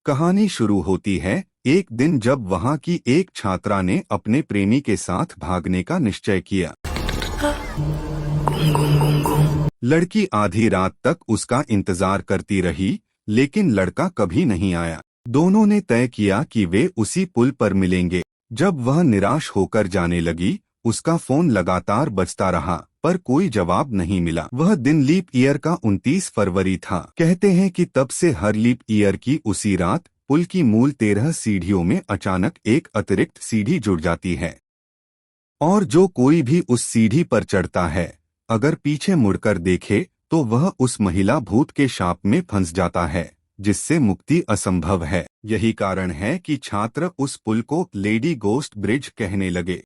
कहानी शुरू होती है एक दिन जब वहां की एक छात्रा ने अपने प्रेमी के साथ भागने का निश्चय किया। लड़की आधी रात तक उसका इंतजार करती रही, लेकिन लड़का कभी नहीं आया। दोनों ने तय किया कि वे उसी पुल पर मिलेंगे। जब वह निराश होकर जाने लगी, उसका फोन लगातार बजता रहा, पर कोई जवाब नहीं मिला। वह दिन लीप ईयर का 29 फरवरी था। कहते हैं कि तब से हर लीप ईयर की उसी रात पुल की मूल 13 सीढ़ियों में अचानक एक अतिरिक्त सीढ़ी जुड़ जाती है, और जो कोई भी उस सीढ़ी पर चढ़ता है, अगर पीछे मुड़कर देखे तो वह उस महिला भूत के शाप में फंस जाता है, जिससे मुक्ति असंभव है। यही कारण है कि छात्र उस पुल को लेडी गोस्ट ब्रिज कहने लगे।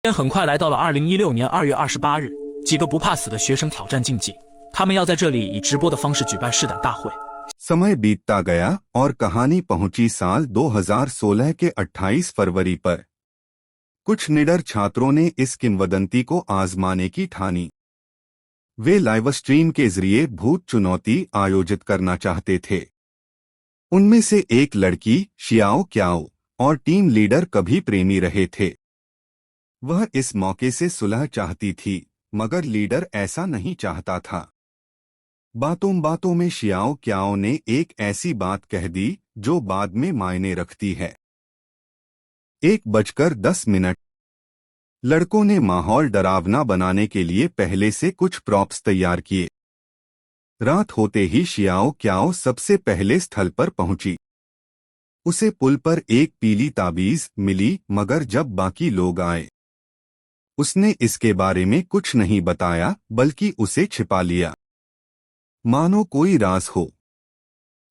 天很快来到了2016年2月28日，几个不怕死的学生挑战竞技，他们要在这里以直播的方式举办试胆大会。 समय बीतता गया और कहानी पहुंची साल 2016 के 28 फरवरी पर। कुछ निडर छात्रों ने इस किंवदंती को आजमाने की ठानी। वे लाइव स्ट्रीम के जरिए भूत चुनौती आयोजित करना चाहते थे। उनमें से एक लड़की शियाओ क्याओ और टीम लीडर कभी प्रेमी रहे थे। वह इस मौके से सुलह चाहती थी, मगर लीडर ऐसा नहीं चाहता था। बातों बातों में शियाओ क्याओ ने एक ऐसी बात कह दी जो बाद में मायने रखती है। 1:10। लड़कों ने माहौल डरावना बनाने के लिए पहले से कुछ प्रॉप्स तैयार किए। रात होते ही शियाओ क्याओ सबसे पहले स्थल पर पहुंची। उसे पुल पर एक पीली ताबीज मिली, मगर जब बाकी लोग आए, उसने इसके बारे में कुछ नहीं बताया, बल्कि उसे छिपा लिया, मानो कोई राज हो।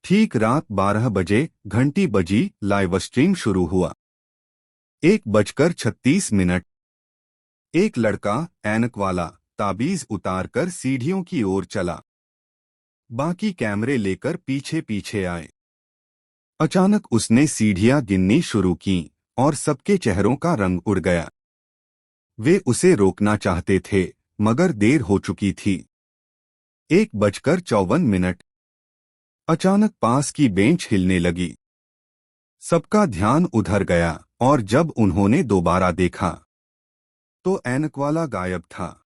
ठीक रात 12 बजे घंटी बजी, लाइव स्ट्रीम शुरू हुआ। 1:36। एक लड़का ऐनक वाला ताबीज उतारकर सीढ़ियों की ओर चला। बाकी कैमरे लेकर पीछे पीछे आए। अचानक उसने सीढ़ियां गिननी शुरू की और सबके चेहरों का रंग उड़ गया। वे उसे रोकना चाहते थे, मगर देर हो चुकी थी। 1:54। अचानक पास की बेंच हिलने लगी। सबका ध्यान उधर गया, और जब उन्होंने दोबारा देखा तो ऐनक वाला गायब था।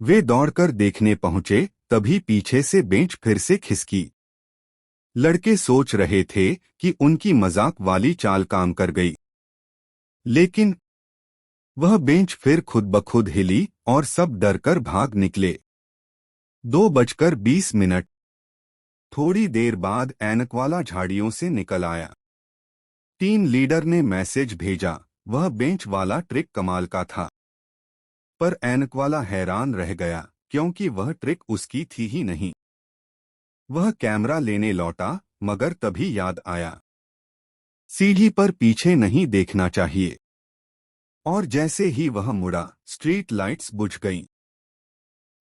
वे दौड़कर देखने पहुंचे, तभी पीछे से बेंच फिर से खिसकी। लड़के सोच रहे थे कि उनकी मजाक वाली चाल काम कर गई, लेकिन वह बेंच फिर खुद ब खुद हिली और सब डरकर भाग निकले। 2:20। थोड़ी देर बाद ऐनक वाला झाड़ियों से निकल आया। टीम लीडर ने मैसेज भेजा। वह बेंच वाला ट्रिक कमाल का था, पर ऐनक वाला हैरान रह गया, क्योंकि वह ट्रिक उसकी थी ही नहीं। वह कैमरा लेने लौटा, मगर तभी याद आया, सीढ़ी पर पीछे नहीं देखना चाहिए। और जैसे ही वह मुड़ा, स्ट्रीट लाइट्स बुझ गईं।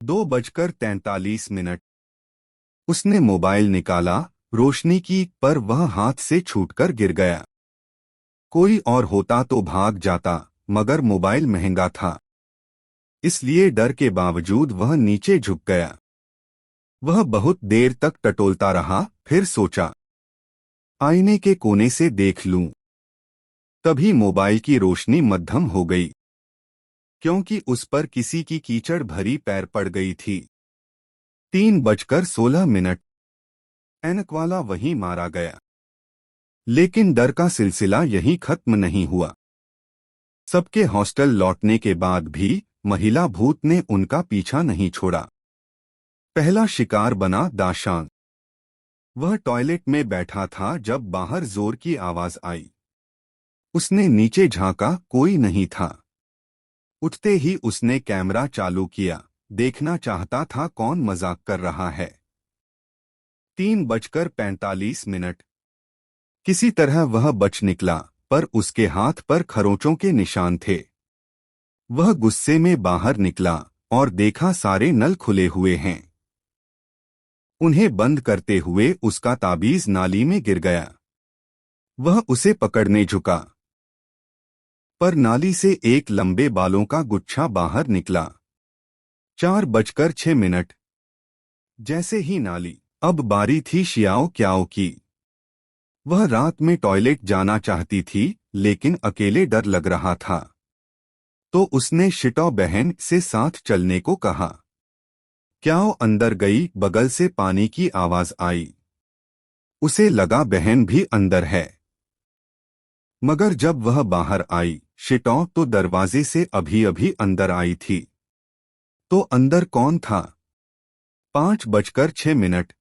2:43। उसने मोबाइल निकाला, रोशनी की, पर वह हाथ से छूटकर गिर गया। कोई और होता तो भाग जाता, मगर मोबाइल महंगा था, इसलिए डर के बावजूद वह नीचे झुक गया। वह बहुत देर तक टटोलता रहा, फिर सोचा, आईने के कोने से देख लूं। तभी मोबाइल की रोशनी मध्यम हो गई, क्योंकि उस पर किसी की कीचड़ भरी पैर पड़ गई थी। 3:16। ऐनक वाला वहीं मारा गया। लेकिन डर का सिलसिला यहीं खत्म नहीं हुआ। सबके हॉस्टल लौटने के बाद भी महिला भूत ने उनका पीछा नहीं छोड़ा। पहला शिकार बना दाशांग। वह टॉयलेट में बैठा था जब बाहर जोर की आवाज आई। उसने नीचे झांका, कोई नहीं था। उठते ही उसने कैमरा चालू किया, देखना चाहता था कौन मजाक कर रहा है। 3:45। किसी तरह वह बच निकला, पर उसके हाथ पर खरोंचों के निशान थे। वह गुस्से में बाहर निकला और देखा सारे नल खुले हुए हैं। उन्हें बंद करते हुए उसका ताबीज नाली में गिर गया। वह उसे पकड़ने झुका, पर नाली से एक लंबे बालों का गुच्छा बाहर निकला। 4:06। जैसे ही नाली, अब बारी थी शियाओ क्याओ की। वह रात में टॉयलेट जाना चाहती थी, लेकिन अकेले डर लग रहा था। तो उसने शिटो बहन से साथ चलने को कहा। क्याओ अंदर गई, बगल से पानी की आवाज आई। उसे लगा बहन भी अंदर है। मगर जब वह बाहर आई, शिटो तो दरवाजे से अभी अभी अंदर आई थी। तो अंदर कौन था? 5:06।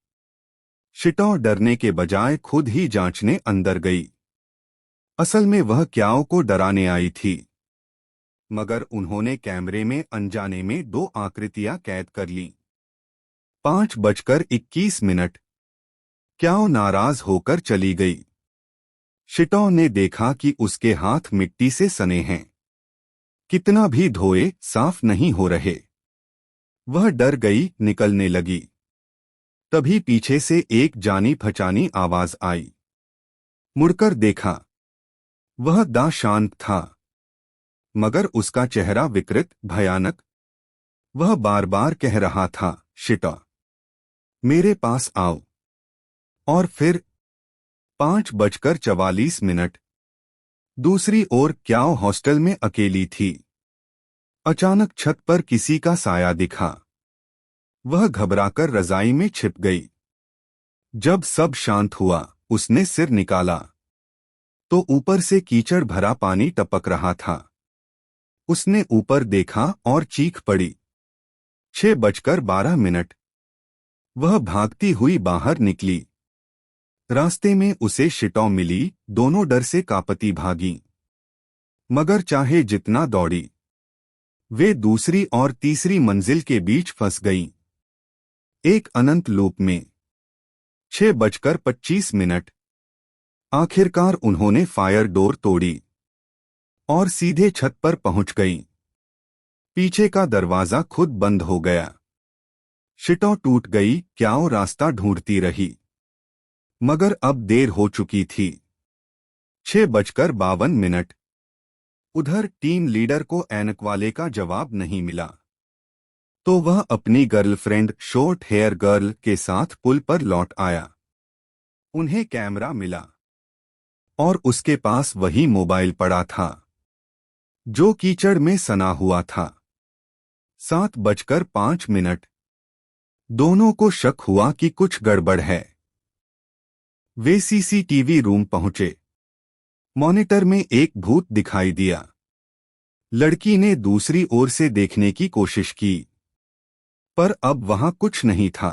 शिटो डरने के बजाय खुद ही जांचने अंदर गई। असल में वह क्याओ को डराने आई थी, मगर उन्होंने कैमरे में अनजाने में 2 आकृतियां कैद कर लीं। 5:21। क्याओ नाराज होकर चली गई। शिटो ने देखा कि उसके हाथ मिट्टी से सने हैं। कितना भी धोए, साफ नहीं हो रहे। वह डर गई, निकलने लगी। तभी पीछे से एक जानी पहचानी आवाज आई। मुड़कर देखा, वह दा शांत था, मगर उसका चेहरा विकृत, भयानक। वह बार बार कह रहा था, शिटो, मेरे पास आओ। और फिर 5:44। दूसरी ओर क्याओ हॉस्टल में अकेली थी। अचानक छत पर किसी का साया दिखा। वह घबराकर रजाई में छिप गई। जब सब शांत हुआ, उसने सिर निकाला तो ऊपर से कीचड़ भरा पानी टपक रहा था। उसने ऊपर देखा और चीख पड़ी। 6:12। वह भागती हुई बाहर निकली। रास्ते में उसे शिटो मिली, दोनों डर से कांपती भागीं। मगर चाहे जितना दौड़ी, वे दूसरी और तीसरी मंजिल के बीच फंस गईं, एक अनंत लूप में। 6:25। आखिरकार उन्होंने फायर डोर तोड़ी और सीधे छत पर पहुंच गईं। पीछे का दरवाजा खुद बंद हो गया। शिटो टूट गई। क्याओ रास्ता ढूंढती रही, मगर अब देर हो चुकी थी। 6:52। उधर टीम लीडर को ऐनक वाले का जवाब नहीं मिला, तो वह अपनी गर्लफ्रेंड शॉर्ट हेयर गर्ल के साथ पुल पर लौट आया। उन्हें कैमरा मिला और उसके पास वही मोबाइल पड़ा था जो कीचड़ में सना हुआ था। 7:05। दोनों को शक हुआ कि कुछ गड़बड़ है। वे सीसीटीवी रूम पहुंचे। मॉनिटर में एक भूत दिखाई दिया। लड़की ने दूसरी ओर से देखने की कोशिश की, पर अब वहां कुछ नहीं था।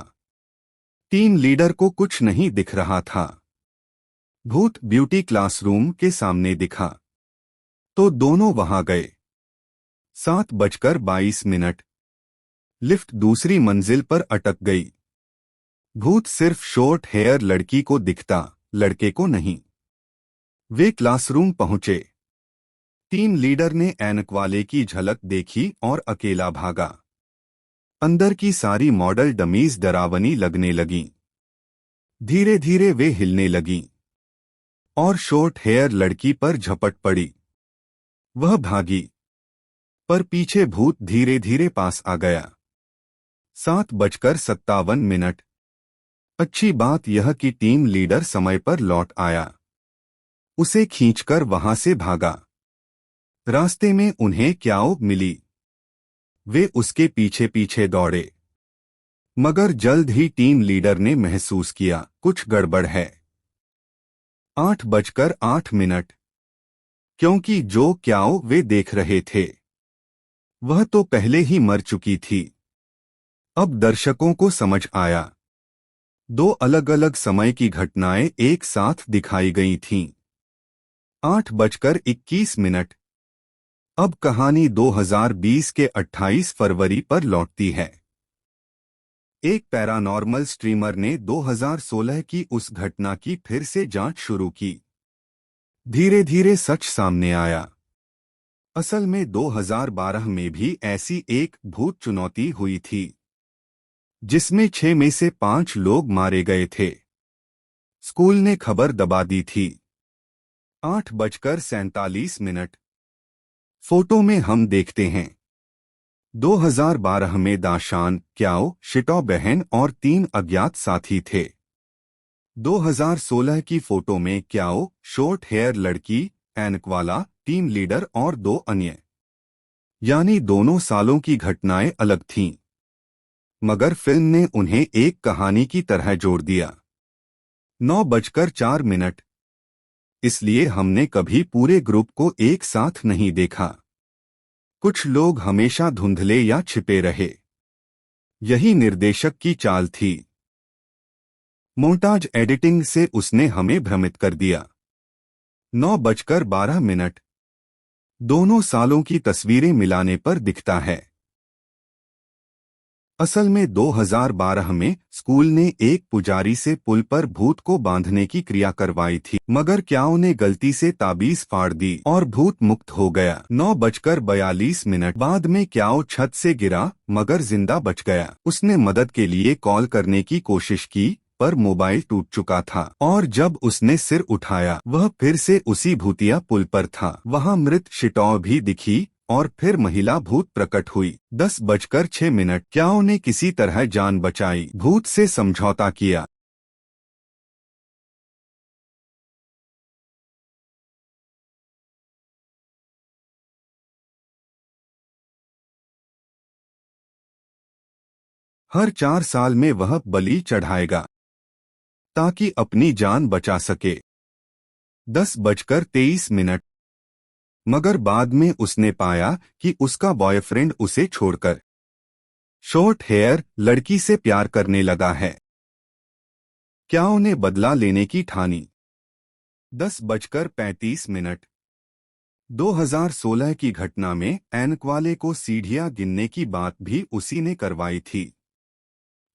टीम लीडर को कुछ नहीं दिख रहा था। भूत ब्यूटी क्लासरूम के सामने दिखा, तो दोनों वहां गए। 7:22। लिफ्ट दूसरी मंजिल पर अटक गई। भूत सिर्फ शॉर्ट हेयर लड़की को दिखता, लड़के को नहीं। वे क्लासरूम पहुंचे। टीम लीडर ने ऐनक वाले की झलक देखी और अकेला भागा। अंदर की सारी मॉडल डमीज डरावनी लगने लगीं। धीरे धीरे वे हिलने लगीं और शॉर्ट हेयर लड़की पर झपट पड़ी। वह भागी, पर पीछे भूत धीरे धीरे पास आ गया। 7:57। अच्छी बात यह कि टीम लीडर समय पर लौट आया। उसे खींचकर वहां से भागा। रास्ते में उन्हें क्याओ मिली। वे उसके पीछे पीछे दौड़े, मगर जल्द ही टीम लीडर ने महसूस किया कुछ गड़बड़ है। 8:08। क्योंकि जो क्याओ वे देख रहे थे, वह तो पहले ही मर चुकी थी। अब दर्शकों को समझ आया, 2 अलग अलग समय की घटनाएं एक साथ दिखाई गई थीं। 8:21। अब कहानी 2020 के 28 फरवरी पर लौटती है। एक पैरानॉर्मल स्ट्रीमर ने 2016 की उस घटना की फिर से जांच शुरू की। धीरे धीरे सच सामने आया। असल में 2012 में भी ऐसी एक भूत चुनौती हुई थी, जिसमें 6 में से 5 लोग मारे गए थे। स्कूल ने खबर दबा दी थी। 8:47। फोटो में हम देखते हैं 2012 में दाशान, क्याओ, शिटो बहन और 3 अज्ञात साथी थे। 2016 की फोटो में क्याओ, शॉर्ट हेयर लड़की, ऐनक वाला, टीम लीडर और 2 अन्य, यानी दोनों सालों की घटनाएं अलग थीं, मगर फिल्म ने उन्हें एक कहानी की तरह जोड़ दिया। 9:04, इसलिए हमने कभी पूरे ग्रुप को एक साथ नहीं देखा। कुछ लोग हमेशा धुंधले या छिपे रहे। यही निर्देशक की चाल थी। मोन्टाज एडिटिंग से उसने हमें भ्रमित कर दिया। 9:12, दोनों सालों की तस्वीरें मिलाने पर दिखता है। असल में 2012 में स्कूल ने एक पुजारी से पुल पर भूत को बांधने की क्रिया करवाई थी, मगर क्याओ ने गलती से ताबीज फाड़ दी और भूत मुक्त हो गया। 9:42 बाद में क्याओ छत से गिरा मगर जिंदा बच गया। उसने मदद के लिए कॉल करने की कोशिश की पर मोबाइल टूट चुका था और जब उसने सिर उठाया वह फिर से उसी भूतिया पुल पर था। वहां मृत शिटॉ भी दिखी और फिर महिला भूत प्रकट हुई। 10:06, क्याओ ने किसी तरह जान बचाई, भूत से समझौता किया। हर 4 साल में वह बलि चढ़ाएगा ताकि अपनी जान बचा सके। 10:23, मगर बाद में उसने पाया कि उसका बॉयफ्रेंड उसे छोड़कर शॉर्ट हेयर लड़की से प्यार करने लगा है। क्याओ ने बदला लेने की ठानी। 10:35, 2016 की घटना में ऐनक वाले को सीढ़ियां गिनने की बात भी उसी ने करवाई थी।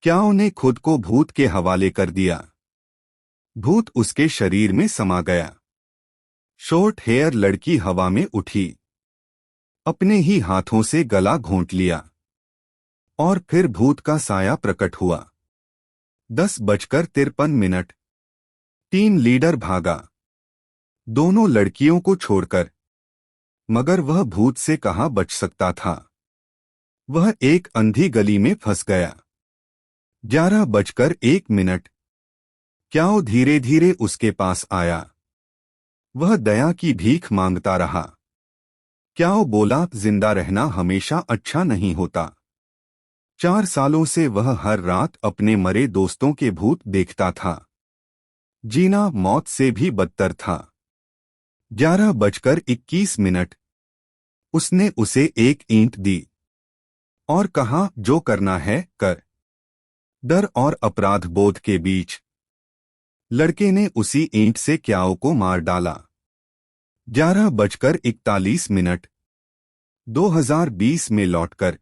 क्याओ ने खुद को भूत के हवाले कर दिया। भूत उसके शरीर में समा गया। शॉर्ट हेयर लड़की हवा में उठी, अपने ही हाथों से गला घोंट लिया और फिर भूत का साया प्रकट हुआ। 10:53, टीम लीडर भागा दोनों लड़कियों को छोड़कर, मगर वह भूत से कहाँ बच सकता था। वह एक अंधी गली में फंस गया। 11:01, क्याओ धीरे धीरे उसके पास आया। वह दया की भीख मांगता रहा। क्याओ बोला, जिंदा रहना हमेशा अच्छा नहीं होता। 4 सालों से वह हर रात अपने मरे दोस्तों के भूत देखता था। जीना मौत से भी बदतर था। 11:21, उसने उसे एक ईंट दी और कहा, जो करना है कर। डर और अपराध बोध के बीच लड़के ने उसी ईंट से क्याओ को मार डाला। 11:41, 2020 में लौटकर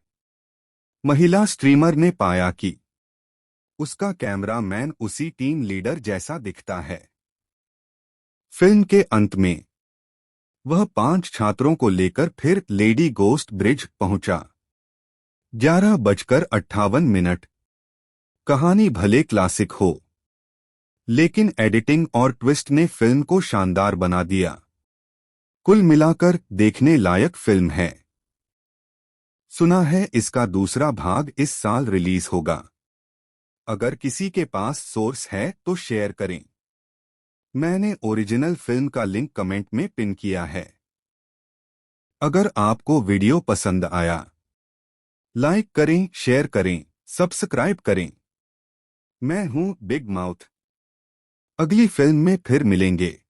महिला स्ट्रीमर ने पाया कि उसका कैमरामैन उसी टीम लीडर जैसा दिखता है। फिल्म के अंत में वह 5 छात्रों को लेकर फिर लेडी गोस्ट ब्रिज पहुंचा। 11:58, कहानी भले क्लासिक हो, लेकिन एडिटिंग और ट्विस्ट ने फिल्म को शानदार बना दिया। कुल मिलाकर देखने लायक फिल्म है। सुना है इसका दूसरा भाग इस साल रिलीज होगा। अगर किसी के पास सोर्स है तो शेयर करें। मैंने ओरिजिनल फिल्म का लिंक कमेंट में पिन किया है। अगर आपको वीडियो पसंद आया, लाइक करें, शेयर करें, सब्सक्राइब करें। मैं हूं बिग माउथ। अगली फिल्म में फिर मिलेंगे।